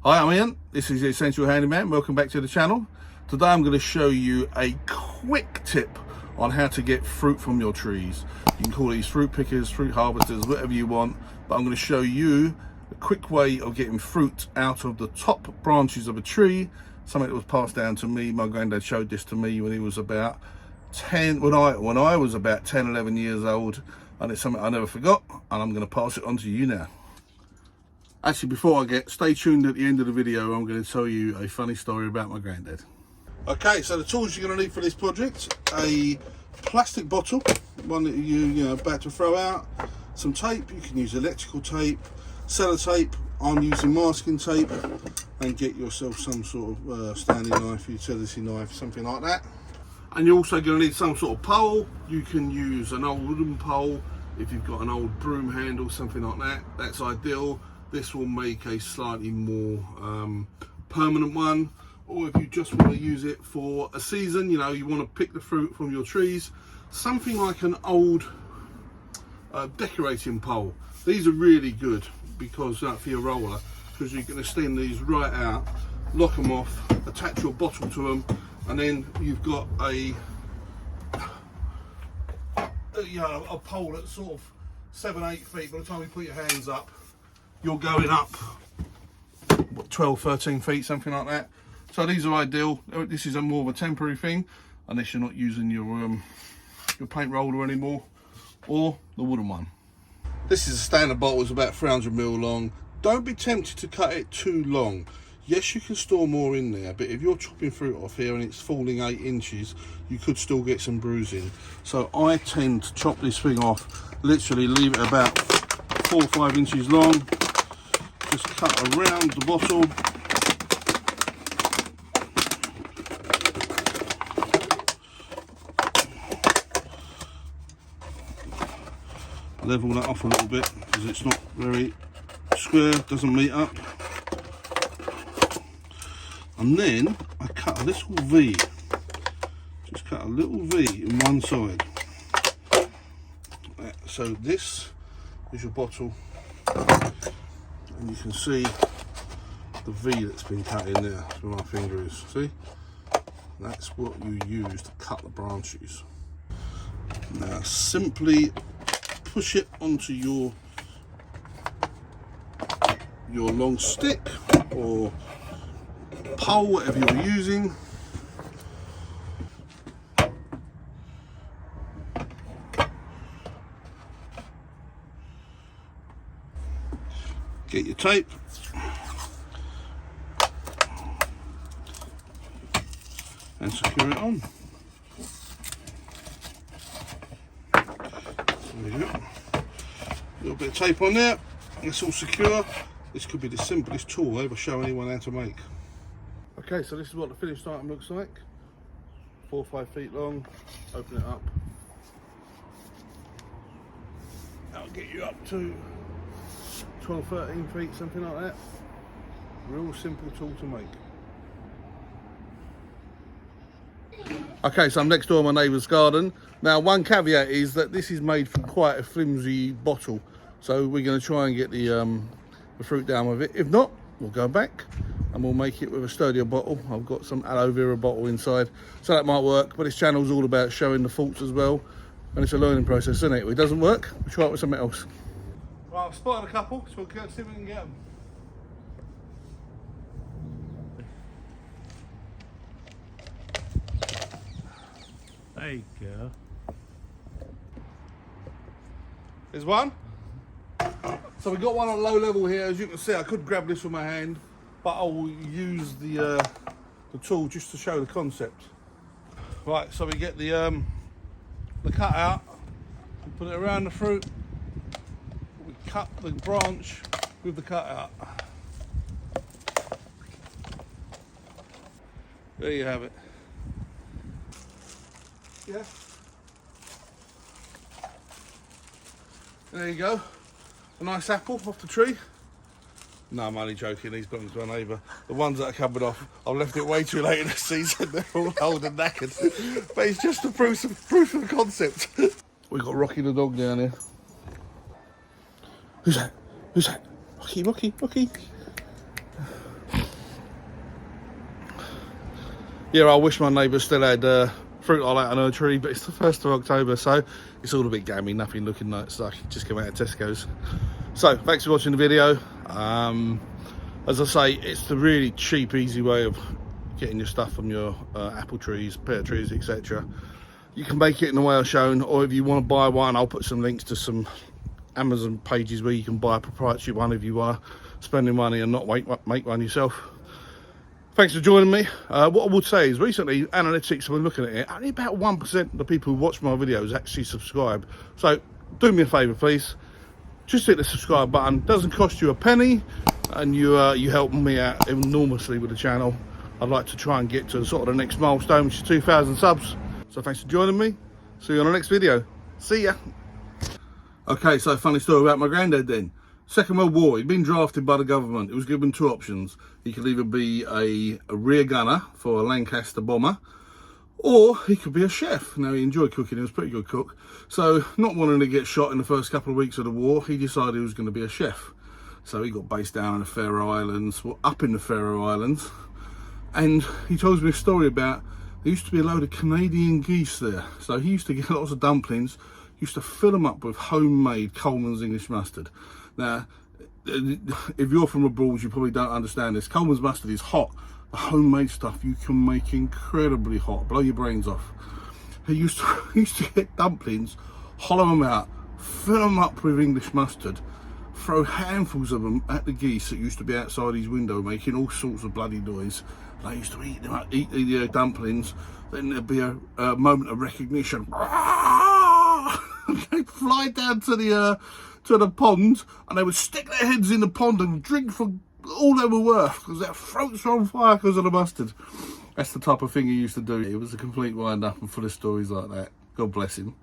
Hi, I'm Ian. This is the Essential Handyman. Welcome back to the channel. Today I'm going to show you a quick tip on how to get fruit from your trees. You can call these fruit pickers, fruit harvesters, whatever you want, but I'm going to show you a quick way of getting fruit out of the top branches of a tree. Something that was passed down to me. My granddad showed this to me when he was about 10, when I was about 10, 11 years old, and it's something I never forgot, and I'm going to pass it on to you now. Actually, before stay tuned at the end of the video. I'm going to tell you a funny story about my granddad. Okay, so the tools you're going to need for this project: a plastic bottle, one that you're about to throw out, some tape. You can use electrical tape, sellotape. I'm using masking tape, and get yourself some sort of standing knife, utility knife, something like that. And you're also going to need some sort of pole. You can use an old wooden pole if you've got an old broom handle, something like that. That's ideal. This will make a slightly more permanent one, or if you just want to use it for a season, you want to pick the fruit from your trees, something like an old decorating pole. These are really good because for your roller, because you can extend these right out, lock them off, attach your bottle to them, and then you've got a pole that's sort of 7-8 feet. By the time you put your hands up, you're going up 12-13 feet, something like that. So these are ideal. This is more of a temporary thing, unless you're not using your paint roller anymore, or the wooden one. This is a standard bottle. It's about 300 ml long. Don't be tempted to cut it too long. Yes, you can store more in there, but if you're chopping fruit off here and it's falling 8 inches, you could still get some bruising. So I tend to chop this thing off, literally leave it about 4 or 5 inches long. Just cut around the bottle. Level that off a little bit because it's not very square, doesn't meet up. And then I cut a little V. Just cut a little V in one side. So this is your bottle. And you can see the V that's been cut in there where my finger is. See? That's what you use to cut the branches. Now simply push it onto your long stick or pole, whatever you're using. Get your tape and secure it on. There you go. A little bit of tape on there. It's all secure. This could be the simplest tool I ever show anyone how to make. Okay, so this is what the finished item looks like. 4 or 5 feet long. Open it up. That'll get you up to 12-13 feet, something like that. Real simple tool to make. Okay, so I'm next door to my neighbour's garden. Now, one caveat is that this is made from quite a flimsy bottle, so we're going to try and get the fruit down with it. If not, we'll go back and we'll make it with a sturdier bottle. I've got some aloe vera bottle inside, so that might work. But this channel's all about showing the faults as well, and it's a learning process, isn't it? If it doesn't work, we'll try it with something else. Right, I've spotted a couple, so we'll go see if we can get them. There you go. There's one. So we got one on low level here. As you can see, I could grab this with my hand, but I will use the tool just to show the concept. Right, so we get the cut out, we put it around the fruit. We cut the branch with the cutout. There you have it. Yeah. There you go. A nice apple off the tree. No, I'm only joking. These belong to my neighbour. The ones that are covered off, I've left it way too late in the season. They're all old and knackered. But it's just a proof of the concept. We've got Rocky the dog down here. Who's that? Who's that? Rocky, Rocky, Rocky. Yeah, I wish my neighbour still had fruit like that on her tree, but it's the 1st of October, so it's all a bit gammy, nothing looking like stuff. Just come out of Tesco's. So, thanks for watching the video. As I say, it's the really cheap, easy way of getting your stuff from your apple trees, pear trees, etc. You can make it in the way I've shown, or if you want to buy one, I'll put some links to some Amazon pages where you can buy a proprietary one if you want to spend your money and not make one yourself. Thanks for joining me. What I would say is recently, analytics, I've been looking at it, only about 1% of the people who watch my videos actually subscribe. So do me a favour, please. Just hit the subscribe button. Doesn't cost you a penny, and you help me out enormously with the channel. I'd like to try and get to sort of the next milestone, which is 2,000 subs. So thanks for joining me. See you on the next video. See ya. Okay, so funny story about my granddad then. Second World War, he'd been drafted by the government. He was given 2 options. He could either be a rear gunner for a Lancaster bomber, or he could be a chef. Now, he enjoyed cooking, he was a pretty good cook. So, not wanting to get shot in the first couple of weeks of the war, he decided he was going to be a chef. So he got based down in the Faroe Islands, well, up in the Faroe Islands. And he tells me a story about, there used to be a load of Canadian geese there. So he used to get lots of dumplings, used to fill them up with homemade Coleman's English mustard. Now, if you're from abroad, you probably don't understand this. Coleman's mustard is hot. The homemade stuff you can make incredibly hot, blow your brains off. He used to get dumplings, hollow them out, fill them up with English mustard, throw handfuls of them at the geese that used to be outside his window making all sorts of bloody noise. They used to eat them up, eat the dumplings. Then there'd be a moment of recognition. They'd fly down to the pond, and they would stick their heads in the pond and drink for all they were worth because their throats were on fire because of the mustard. That's the type of thing he used to do. It was a complete wind up and full of stories like that. God bless him.